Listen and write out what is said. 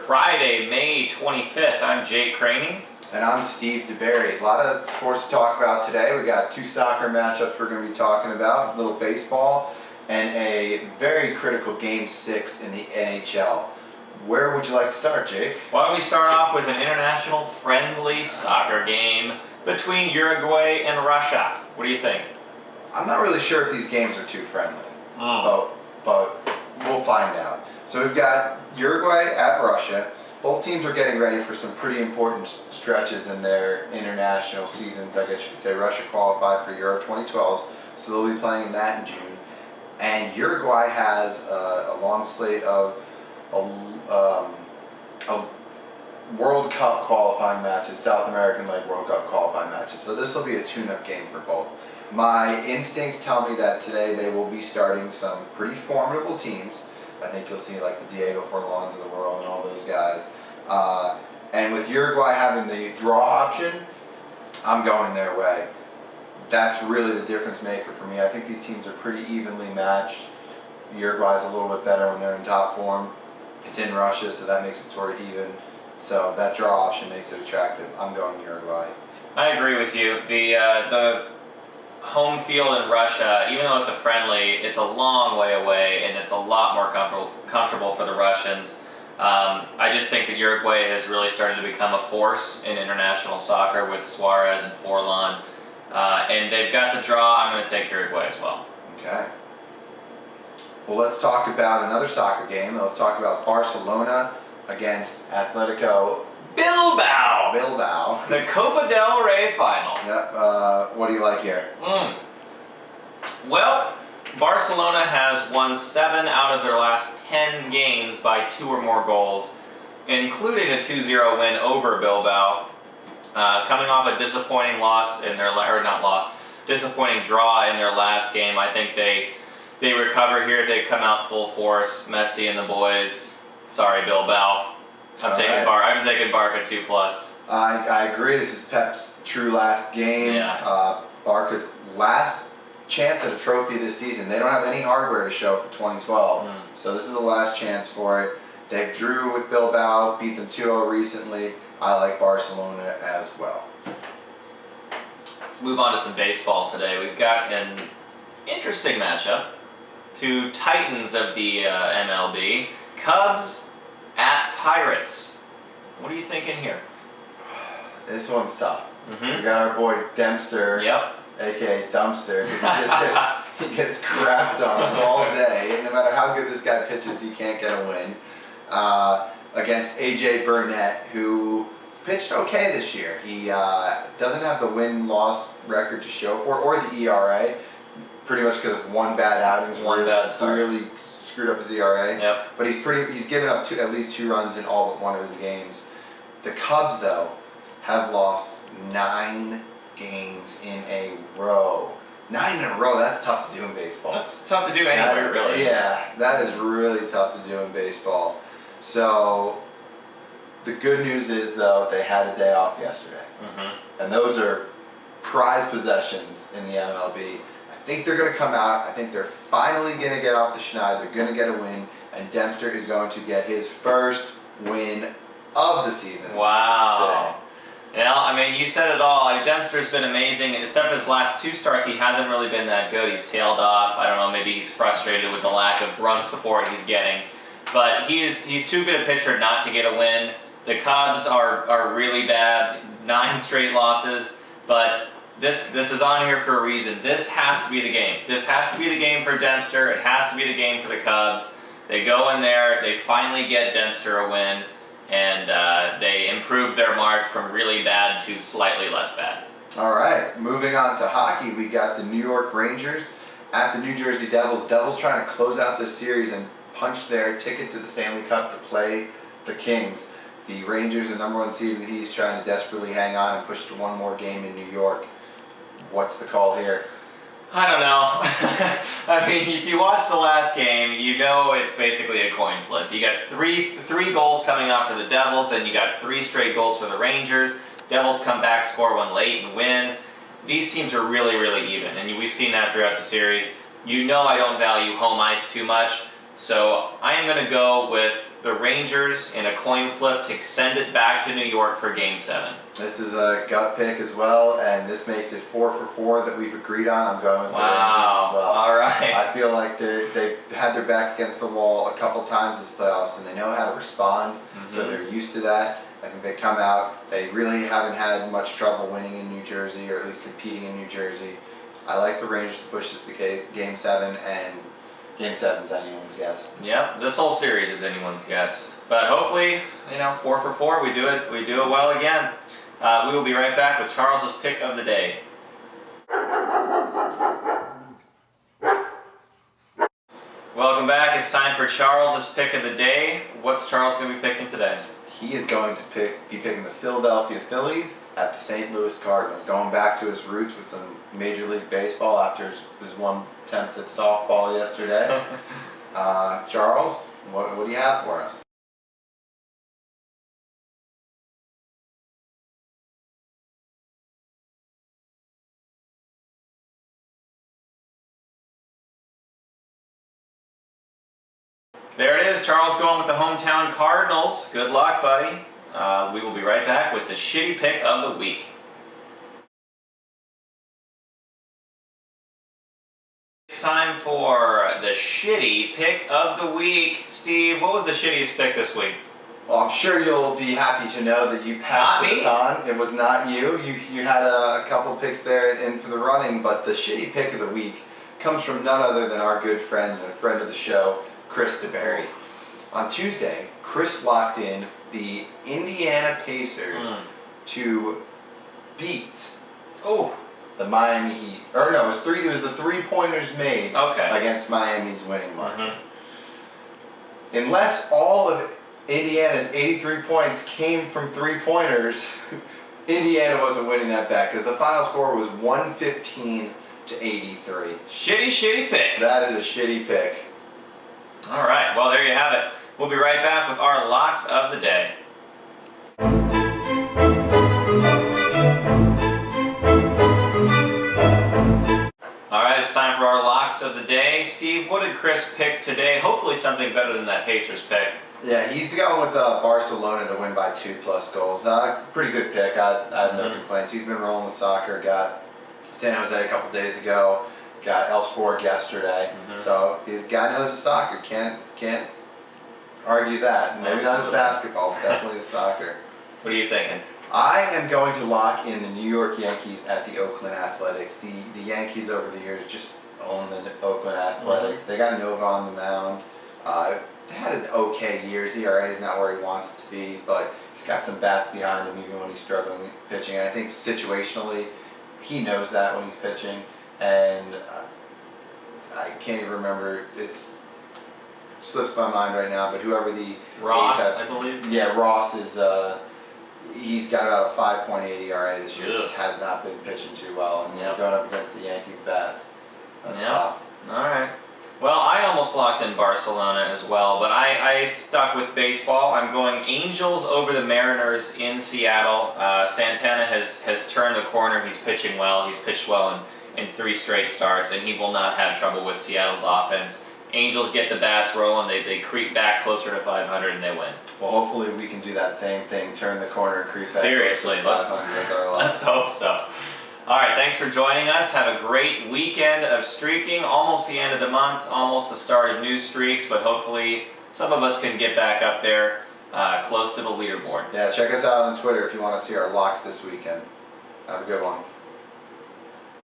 Friday, May 25th. I'm Jake Craney. And I'm Steve DeBerry. A lot of sports to talk about today. We got two soccer matchups we're going to be talking about, a little baseball, and a very critical Game 6 in the NHL. Where would you like to start, Jake? Why don't we start off with an international friendly soccer game between Uruguay and Russia? What do you think? I'm not really sure if these games are too friendly, but we'll find out. So we've got Uruguay at Russia. Both teams are getting ready for some pretty important stretches in their international seasons. I guess you could say Russia qualified for Euro 2012, so they'll be playing in that in June. And Uruguay has a long slate of World Cup qualifying matches, South American League World Cup qualifying matches. So this will be a tune-up game for both. My instincts tell me that today they will be starting some pretty formidable teams. I think you'll see like the Diego Forlans of the world and all those guys. And with Uruguay having the draw option, I'm going their way. That's really the difference maker for me. I think these teams are pretty evenly matched. Uruguay's a little bit better when they're in top form. It's in Russia, so that makes it sort of even. So that draw option makes it attractive. I'm going Uruguay. I agree with you. The home field in Russia, even though it's a friendly, it's a long way away, and it's a lot more comfortable for the Russians. I just think that Uruguay has really started to become a force in international soccer with Suarez and Forlan. And they've got the draw. I'm going to take Uruguay as well. Okay. Well, let's talk about another soccer game. Let's talk about Barcelona against Atletico Bilbao. The Copa del Rey final. Yep. What do you like here? Well, Barcelona has won 7 out of their last 10 games by 2 or more goals, including a 2-0 win over Bilbao. Coming off a disappointing disappointing draw in their last game. I think they recover here. They come out full force. Messi and the boys. Sorry, Bilbao. I'm taking Barca 2+. I agree. This is Pep's true last game. Yeah. Barca's last chance at a trophy this season. They don't have any hardware to show for 2012, so this is the last chance for it. They drew with Bilbao, beat them 2-0 recently. I like Barcelona as well. Let's move on to some baseball today. We've got an interesting matchup. Two titans of the MLB. Cubs at Pirates. What are you thinking here? This one's tough. We got our boy Dempster, aka Dumpster, because he gets crapped on all day. And no matter how good this guy pitches, he can't get a win. Against AJ Burnett, who pitched okay this year. He doesn't have the win-loss record to show for it, or the ERA, pretty much because of one bad outing. Really screwed up his ERA. But he's given up at least 2 runs in all but one of his games. The Cubs, though, have lost 9 games in a row. 9 in a row, that's tough to do in baseball. That's tough to do anywhere, really. Yeah, that is really tough to do in baseball. So, the good news is, though, they had a day off yesterday. And those are prized possessions in the MLB. I think they're going to come out. I think they're finally going to get off the schneid. They're going to get a win. And Dempster is going to get his first win of the season. Wow. Today. Well, I mean, you said it all. Dempster's been amazing. Except for his last 2 starts, he hasn't really been that good. He's tailed off. I don't know, maybe he's frustrated with the lack of run support he's getting. But he's too good a pitcher not to get a win. The Cubs are really bad, 9 straight losses. But this is on here for a reason. This has to be the game. This has to be the game for Dempster. It has to be the game for the Cubs. They go in there. They finally get Dempster a win. And they improve their mark from really bad to slightly less bad. All right, moving on to hockey, we got the New York Rangers at the New Jersey Devils. Devils trying to close out this series and punch their ticket to the Stanley Cup to play the Kings. The Rangers, the #1 seed in the East, trying to desperately hang on and push to one more game in New York. What's the call here? I don't know. I mean, if you watch the last game, you know it's basically a coin flip. You got three goals coming out for the Devils, then you got 3 straight goals for the Rangers. Devils come back, score one late, and win. These teams are really, really even, and we've seen that throughout the series. You know I don't value home ice too much, so I am going to go with the Rangers in a coin flip to send it back to New York for Game 7. This is a gut pick as well, and this makes it 4 for 4 that we've agreed on. I'm going with the Rangers as well. All right. I feel like they've had their back against the wall a couple times this playoffs, and they know how to respond, so they're used to that. I think they come out. They really haven't had much trouble winning in New Jersey, or at least competing in New Jersey. I like the Rangers to push this to Game 7, and Game 7's anyone's guess. Yep, this whole series is anyone's guess. But hopefully, 4 for 4, we do it well again. We will be right back with Charles's pick of the day. Welcome back. It's time for Charles's pick of the day. What's Charles going to be picking today? He is going to be picking the Philadelphia Phillies at the St. Louis Cardinals, going back to his roots with some Major League Baseball after his one attempt at softball yesterday. Charles, what do you have for us? There it is, Charles going with the hometown Cardinals. Good luck, buddy. We will be right back with the shitty pick of the week. It's time for the shitty pick of the week. Steve, what was the shittiest pick this week? Well, I'm sure you'll be happy to know that you passed the baton. It was not you. You had a couple picks there in for the running, but the shitty pick of the week comes from none other than our good friend and a friend of the show, Chris DeBerry. On Tuesday, Chris locked in the Indiana Pacers to beat the Miami Heat. Or no, it was the 3-pointers made against Miami's winning margin. Unless all of Indiana's 83 points came from 3-pointers, Indiana wasn't winning that bet because the final score was 115 to 83. Shitty pick. That is a shitty pick. All right, well, there you have it. We'll be right back with our locks of the day. All right, it's time for our locks of the day. Steve, what did Chris pick today? Hopefully something better than that Pacers pick. Yeah, he's going with Barcelona to win by 2+ goals. Pretty good pick. I have no complaints. He's been rolling with soccer. Got San Jose a couple days ago. Got Elfsborg yesterday. So the guy knows his soccer. Can't argue that. Maybe not his basketball, it's definitely his soccer. What are you thinking? I am going to lock in the New York Yankees at the Oakland Athletics. The Yankees over the years just own the Oakland Athletics. They got Nova on the mound. They had an okay year. His ERA is not where he wants it to be, but he's got some bats behind him even when he's struggling pitching. And I think situationally, he knows that when he's pitching. And I can't even remember. It slips my mind right now. But whoever the Ross, I believe. Yeah, Ross is. He's got about a 5.8 ERA this year. Just has not been pitching too well, and we're going up against the Yankees bats. That's tough. All right. Well, I almost locked in Barcelona as well, but I stuck with baseball. I'm going Angels over the Mariners in Seattle. Santana has turned the corner. He's pitching well. He's pitched well in 3 straight starts, and he will not have trouble with Seattle's offense. Angels get the bats rolling. They creep back closer to 500, and they win. Well, hopefully we can do that same thing, turn the corner and creep back Seriously, closer to 500 with our luck. Let's hope so. All right, thanks for joining us. Have a great weekend of streaking. Almost the end of the month, almost the start of new streaks, but hopefully some of us can get back up there close to the leaderboard. Yeah, check us out on Twitter if you want to see our locks this weekend. Have a good one.